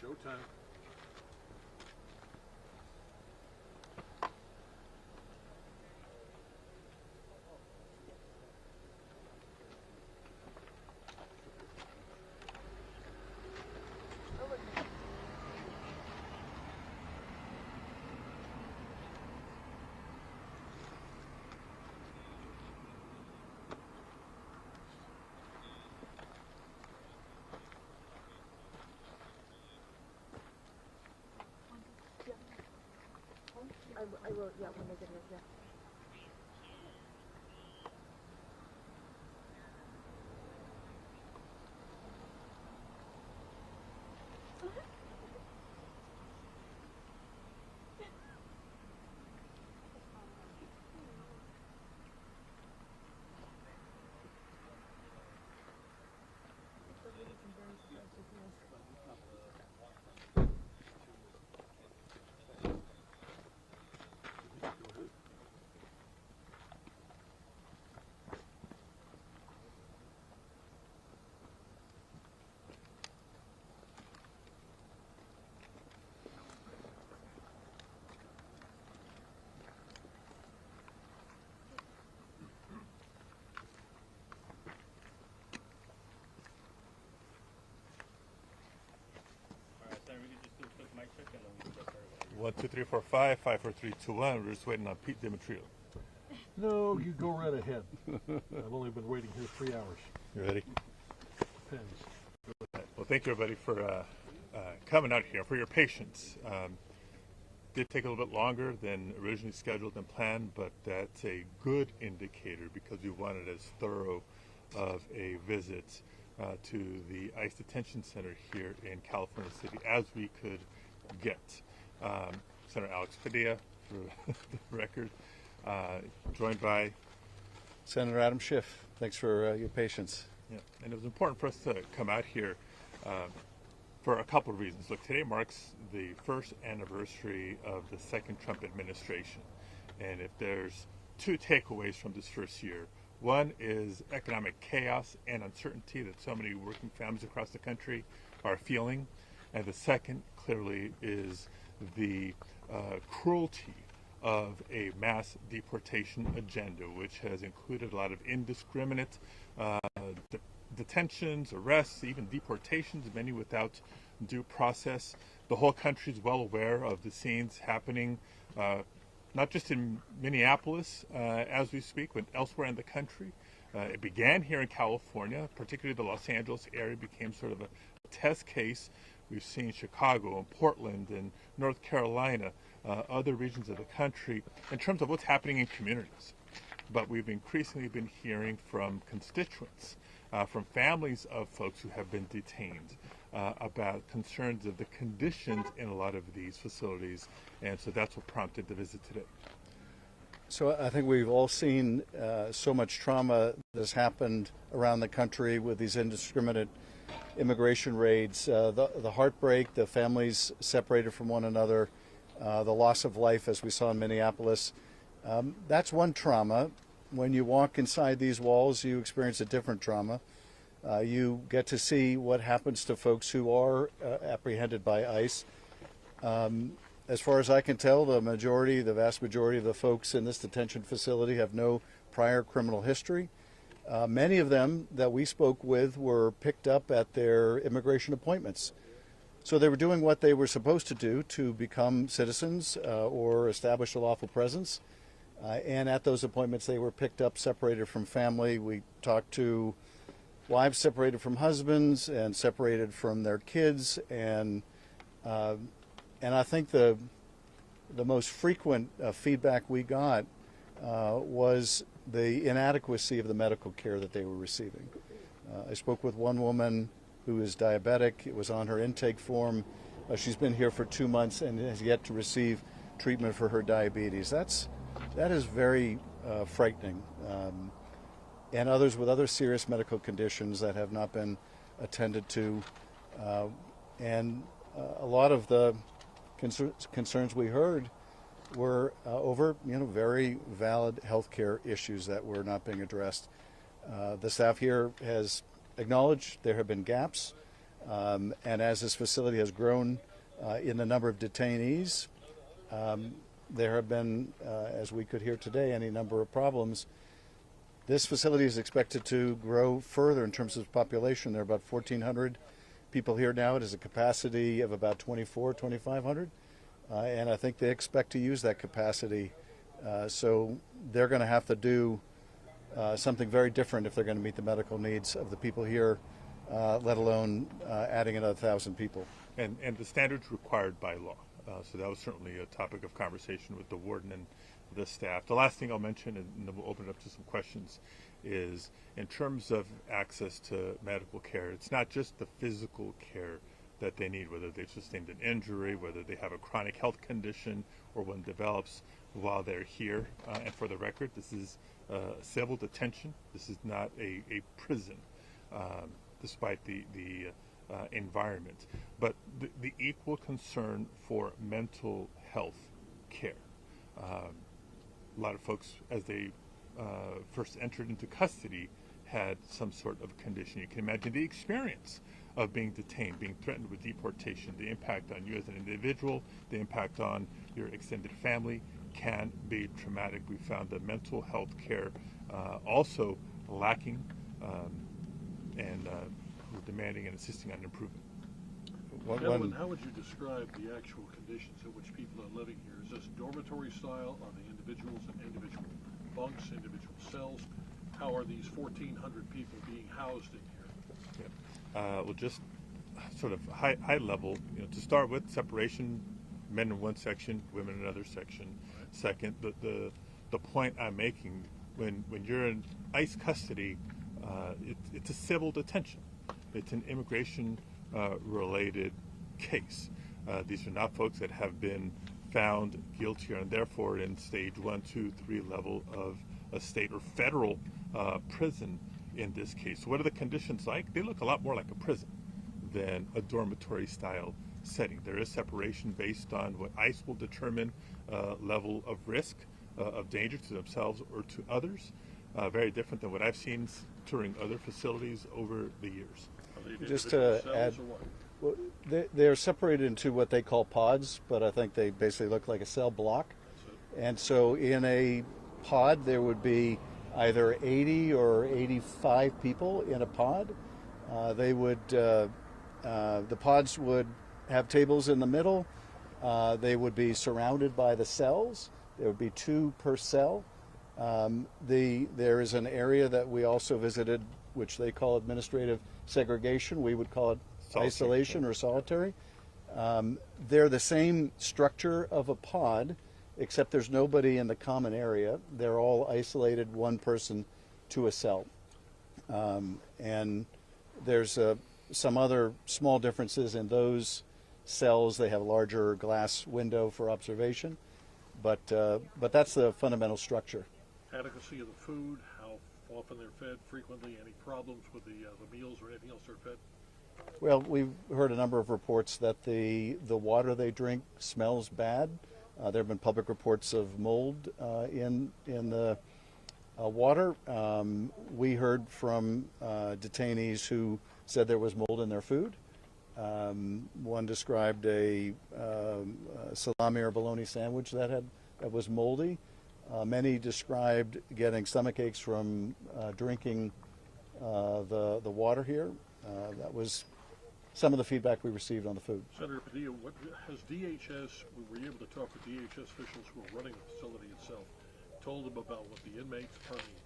Showtime. I will, yeah, when they get here, yeah. We can just do a quick mic check and then we can get started. 1, 2, 3, 4, 5, 5, 4, 3, 2, 1. We're just waiting on Pete Demetrio. No, you go right ahead. I've only been waiting here 3 hours. You ready? Depends. Well, thank you, everybody, for coming out here, for your patience. Did take a little bit longer than originally scheduled and planned, but that's a good indicator because we wanted as thorough of a visit to the ICE Detention Center here in California City as we could get. Senator Alex Padilla, for the record, joined by Senator Adam Schiff. Thanks for your patience. Yeah, and it was important for us to come out here for a couple of reasons. Look, today marks the first anniversary of the second Trump administration. And if there's two takeaways from this first year, one is economic chaos and uncertainty that so many working families across the country are feeling. And the second, clearly, is the cruelty of a mass deportation agenda, which has included a lot of indiscriminate detentions, arrests, even deportations, many without due process. The whole country is well aware of the scenes happening, not just in Minneapolis as we speak, but elsewhere in the country. It began here in California, particularly the Los Angeles area became sort of a test case. We've seen Chicago and Portland and North Carolina, other regions of the country, in terms of what's happening in communities. But we've increasingly been hearing from constituents, from families of folks who have been detained, about concerns of the conditions in a lot of these facilities. And so that's what prompted the visit today. So I think we've all seen so much trauma that has happened around the country with these indiscriminate immigration raids, the heartbreak, the families separated from one another, the loss of life as we saw in Minneapolis. That's one trauma. When you walk inside these walls, you experience a different trauma. You get to see what happens to folks who are apprehended by ICE. As far as I can tell, the vast majority of the folks in this detention facility have no prior criminal history. Many of them that we spoke with were picked up at their immigration appointments. So they were doing what they were supposed to do to become citizens or establish a lawful presence. And at those appointments, they were picked up, separated from family. We talked to wives separated from husbands and separated from their kids. And I think the most frequent feedback we got was the inadequacy of the medical care that they were receiving. I spoke with one woman who is diabetic. It was on her intake form. She's been here for 2 months and has yet to receive treatment for her diabetes. That is very frightening. And others with other serious medical conditions that have not been attended to. And a lot of the concerns we heard were over, very valid healthcare issues that were not being addressed. The staff here has acknowledged there have been gaps. And as this facility has grown in the number of detainees, there have been, as we could hear today, any number of problems. This facility is expected to grow further in terms of population. There are about 1,400 people here now. It has a capacity of about 2,500. And I think they expect to use that capacity. So they're going to have to do something very different if they're going to meet the medical needs of the people here, let alone adding another 1,000 people. And the standards required by law. So that was certainly a topic of conversation with the warden and the staff. The last thing I'll mention, and then we'll open it up to some questions, is in terms of access to medical care, it's not just the physical care that they need, whether they've sustained an injury, whether they have a chronic health condition, or one develops while they're here. And for the record, this is civil detention. This is not a prison, despite the environment. But the equal concern for mental health care. A lot of folks, as they first entered into custody, had some sort of condition. You can imagine the experience of being detained, being threatened with deportation, the impact on you as an individual, the impact on your extended family can be traumatic. We found the mental health care also lacking, and we're demanding and insisting on improvement. Gentlemen, how would you describe the actual conditions in which people are living here? Is this dormitory style? Are they individuals in individual bunks, individual cells? How are these 1,400 people being housed in here? Yeah. Well, just sort of high level, to start with, separation, men in one section, women in another section. Right. Second, the point I'm making, when you're in ICE custody, it's a civil detention. It's an immigration related case. These are not folks that have been found guilty and therefore in stage 1, 2, 3 level of a state or federal prison in this case. So what are the conditions like? They look a lot more like a prison than a dormitory style setting. There is separation based on what ICE will determine level of risk, of danger to themselves or to others. Very different than what I've seen touring other facilities over the years. Just to add, well, they're separated into what they call pods, but I think they basically look like a cell block. And so in a pod, there would be either 80 or 85 people in a pod. The pods would have tables in the middle. They would be surrounded by the cells. There would be 2 per cell. There is an area that we also visited, which they call administrative segregation. We would call it isolation or solitary. They're the same structure of a pod, except there's nobody in the common area. They're all isolated, one person to a cell. And there's some other small differences in those cells. They have a larger glass window for observation, but that's the fundamental structure. Adequacy of the food, how often they're fed, frequently, any problems with the meals or anything else they're fed? Well, we've heard a number of reports that the water they drink smells bad. There have been public reports of mold in the water. We heard from detainees who said there was mold in their food. One described a salami or bologna sandwich that was moldy. Many described getting stomach aches from drinking the water here. That was some of the feedback we received on the food. Senator Padilla, what has DHS, were you able to talk with DHS officials who are running the facility itself, told them about what the inmates,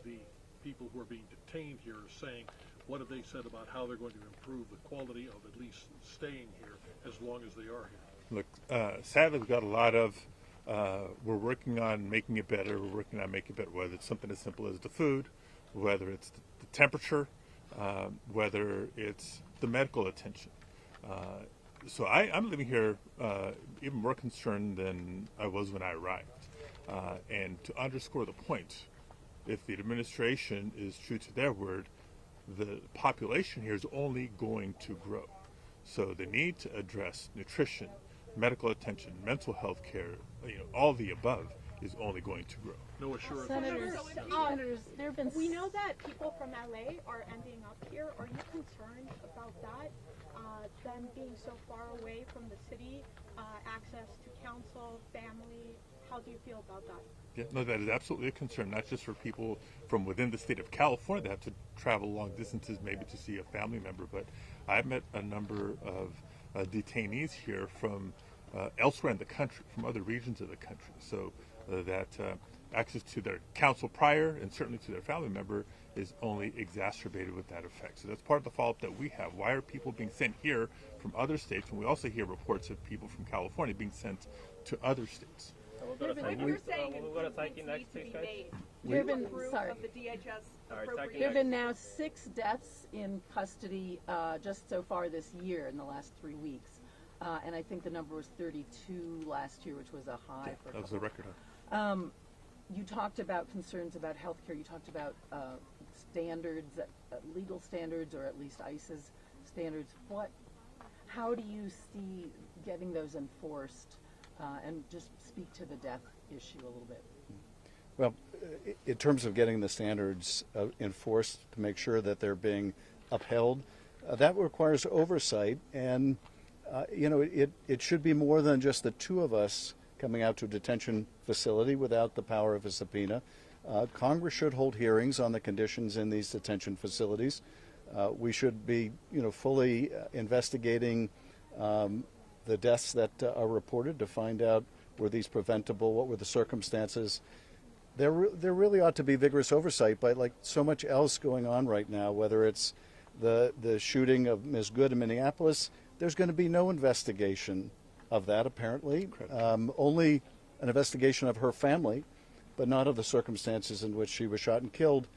the people who are being detained here are saying? What have they said about how they're going to improve the quality of at least staying here as long as they are here? Look, sadly, we've got a lot of, we're working on making it better. We're working on making it better, whether it's something as simple as the food, whether it's the temperature, whether it's the medical attention. So I'm living here even more concerned than I was when I arrived. And to underscore the point, if the administration is true to their word, the population here is only going to grow. So the need to address nutrition, medical attention, mental health care, all the above is only going to grow. No assurance. Senators, there have been. We know that people from LA are ending up here. Are you concerned about that? them being so far away from the city, access to counsel, family. How do you feel about that? Yeah, no, that is absolutely a concern, not just for people from within the state of California that have to travel long distances maybe to see a family member, but I've met a number of detainees here from elsewhere in the country, from other regions of the country, so that access to their counsel prior and certainly to their family member is only exacerbated with that effect. So that's part of the follow-up that we have. Why are people being sent here from other states? And we also hear reports of people from California being sent to other states. We'll go to When you're saying we'll go to improvements psyche need next, to please, be guys. made There have to been, approve sorry, of the DHS All right, appropriation. there have been now 6 deaths in custody just so far this year in the last 3 weeks. And I think the number was 32 last year, which was a high for a That was couple. a record high. You talked about concerns about healthcare. You talked about standards, legal standards, or at least ICE's standards. How do you see getting those enforced? And just speak to the death issue a little bit. Well, in terms of getting the standards enforced to make sure that they're being upheld, that requires oversight. And, it should be more than just the two of us coming out to a detention facility without the power of a subpoena. Congress should hold hearings on the conditions in these detention facilities. We should be, fully investigating the deaths that are reported to find out, were these preventable, what were the circumstances. There really ought to be vigorous oversight by like so much else going on right now, whether it's the shooting of Ms. Good in Minneapolis. There's going to be no investigation of that, apparently. Only an investigation of her family, but not of the circumstances in which she was shot and killed.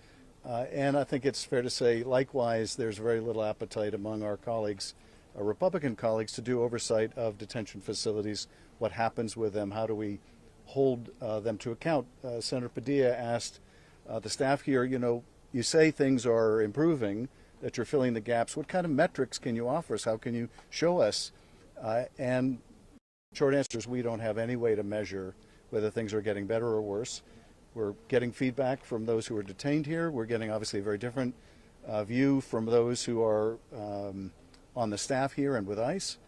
And I think it's fair to say, likewise, there's very little appetite among our colleagues, our Republican colleagues, to do oversight of detention facilities. What happens with them? How do we hold them to account? Senator Padilla asked the staff here, you say things are improving, that you're filling the gaps. What kind of metrics can you offer us? How can you show us? And short answer is we don't have any way to measure whether things are getting better or worse. We're getting feedback from those who are detained here. We're getting obviously a very different view from those who are on the staff here and with ICE.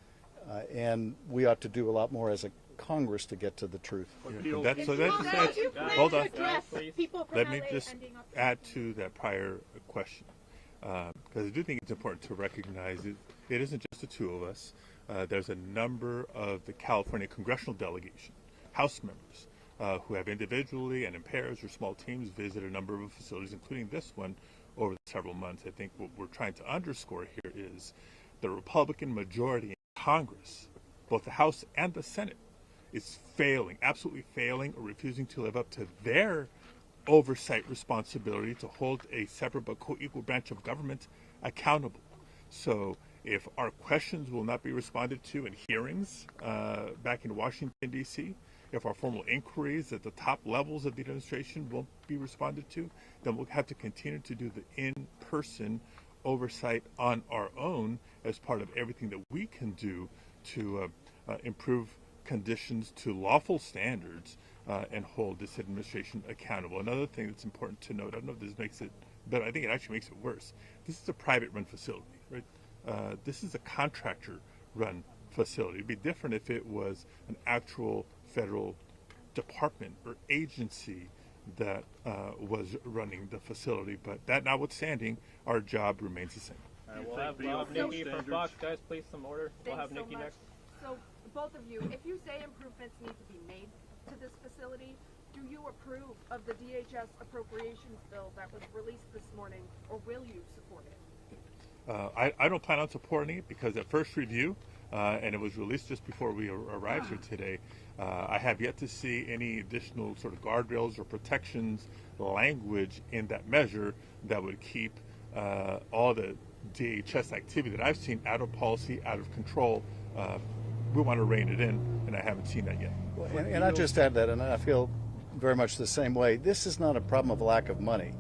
And we ought to do a lot more as a Congress to get to the truth. Yeah, that's Well, that's, you plan hold to on. address Please. people from Let me LA just ending up add to that prior question, because I do think it's important to recognize it isn't just the two of us. There's a number of the California congressional delegation, House members, who have individually and in pairs or small teams visited a number of facilities, including this one, over several months. I think what we're trying to underscore here is the Republican majority in Congress, both the House and the Senate, is failing, absolutely failing, or refusing to live up to their oversight responsibility to hold a separate but co-equal branch of government accountable. So if our questions will not be responded to in hearings back in Washington, D.C., if our formal inquiries at the top levels of the administration won't be responded to, then we'll have to continue to do the in-person oversight on our own as part of everything that we can do to improve conditions to lawful standards and hold this administration accountable. Another thing that's important to note, I don't know if this makes it better, I think it actually makes it worse. This is a private-run facility, right? This is a contractor-run facility. It'd be different if it was an actual federal department or agency that was running the facility. But that notwithstanding, our job remains the same. All right, we'll have Nikki from Fox. Guys, please, some order. We'll have Nikki next. So, both of you, if you say improvements need to be made to this facility, do you approve of the DHS appropriations bill that was released this morning, or will you support it? I don't plan on supporting it because at first review, and it was released just before we arrived here today, I have yet to see any additional sort of guardrails or protections language in that measure that would keep all the DHS activity that I've seen out of policy, out of control. We want to rein it in, and I haven't seen that yet. Well, and I just add that, and I feel very much the same way. This is not a problem of lack of money.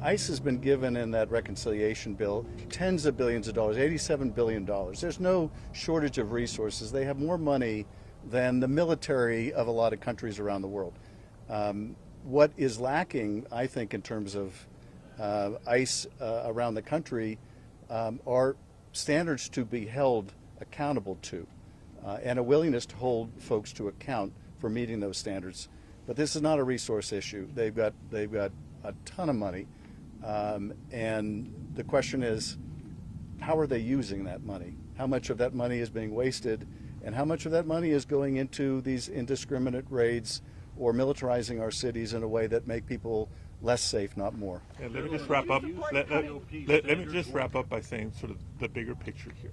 ICE has been given in that reconciliation bill tens of billions of dollars, $87 billion. There's no shortage of resources. They have more money than the military of a lot of countries around the world. What is lacking, I think, in terms of ICE around the country are standards to be held accountable to, and a willingness to hold folks to account for meeting those standards. But this is not a resource issue. They've got a ton of money, and the question is, how are they using that money? How much of that money is being wasted, and how much of that money is going into these indiscriminate raids or militarizing our cities in a way that make people less safe, not more? And let me just wrap up. Let me just wrap up by saying sort of the bigger picture here.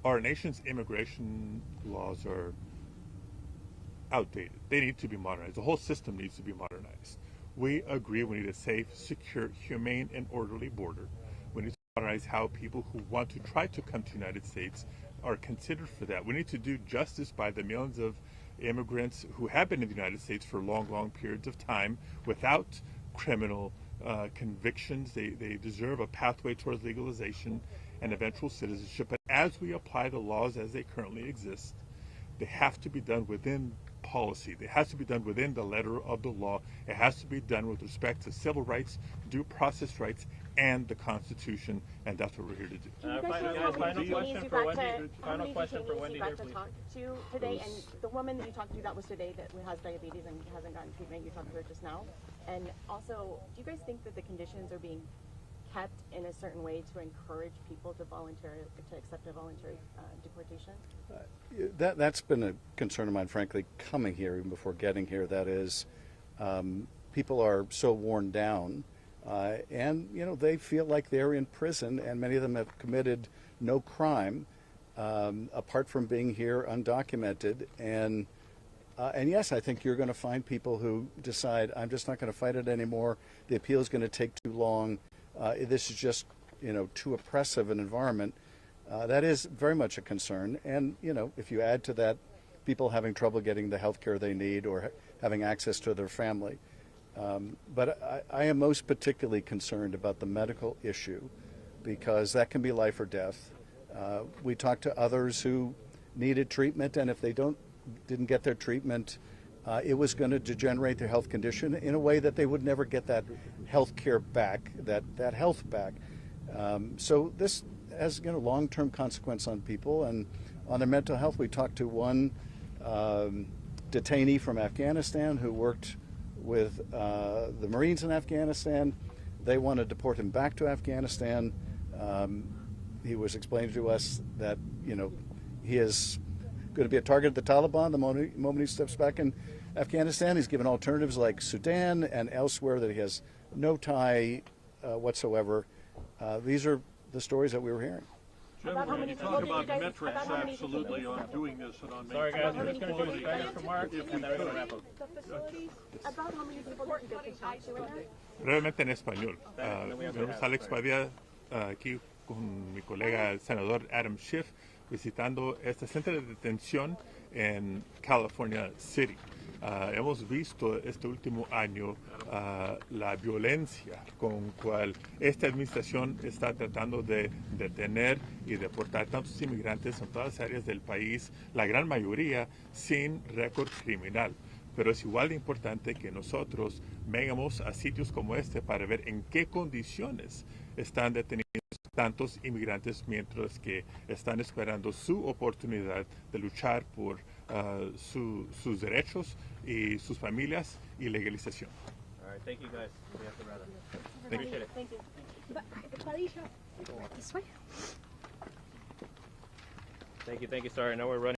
Our nation's immigration laws are outdated. They need to be modernized. The whole system needs to be modernized. We agree we need a safe, secure, humane, and orderly border. We need to modernize how people who want to try to come to the United States are considered for that. We need to do justice by the millions of immigrants who have been in the United States for long, long periods of time without criminal convictions. They deserve a pathway towards legalization and eventual citizenship. But as we apply the laws as they currently exist, they have to be done within policy. It has to be done within the letter of the law. It has to be done with respect to civil rights, due process rights, and the Constitution, and that's what we're here to do. Final question for Wendy here, please. Talk to today, and the woman that you talked to that was today that has diabetes and hasn't gotten treatment, you talked to her just now. And also, do you guys think that the conditions are being kept in a certain way to encourage people to accept a voluntary deportation? That's been a concern of mine, frankly, coming here, even before getting here. That is, people are so worn down, and they feel like they're in prison, and many of them have committed no crime apart from being here undocumented. And yes, I think you're going to find people who decide, I'm just not going to fight it anymore. The appeal is going to take too long. This is just, too oppressive an environment. That is very much a concern. And, if you add to that people having trouble getting the health care they need or having access to their family. But I am most particularly concerned about the medical issue, because that can be life or death. We talked to others who needed treatment, and if they didn't get their treatment, it was going to degenerate their health condition in a way that they would never get that health care back, that health back. So this has long-term consequence on people and on their mental health. We talked to one detainee from Afghanistan who worked with the Marines in Afghanistan. They want to deport him back to Afghanistan. He was explaining to us that he is going to be a target of the Taliban the moment he steps back in Afghanistan. He's given alternatives like Sudan and elsewhere that he has no tie whatsoever. These are the stories that we were hearing. Gentlemen, you talk about metrics absolutely on doing this and on Sorry guys, we're making just going to do a second remark and then we're going to wrap up. About how many people did you get to talk to in there? Brevemente en español. Mi nombre es Alex Padilla, aquí con mi colega el senador Adam Schiff, visitando este centro de detención en California City. Hemos visto este último año la violencia con cual esta administración está tratando de detener y deportar tantos inmigrantes en todas las áreas del país, la gran mayoría sin récord criminal. Pero es igual de importante que nosotros vengamos a sitios como este para ver en qué condiciones están detenidos tantos inmigrantes mientras que están esperando su oportunidad de luchar por sus derechos y sus familias y legalización. All right, thank you guys. We have to wrap up. Thank you. Appreciate it. Thank you. Thank you. Sorry, I know we're running.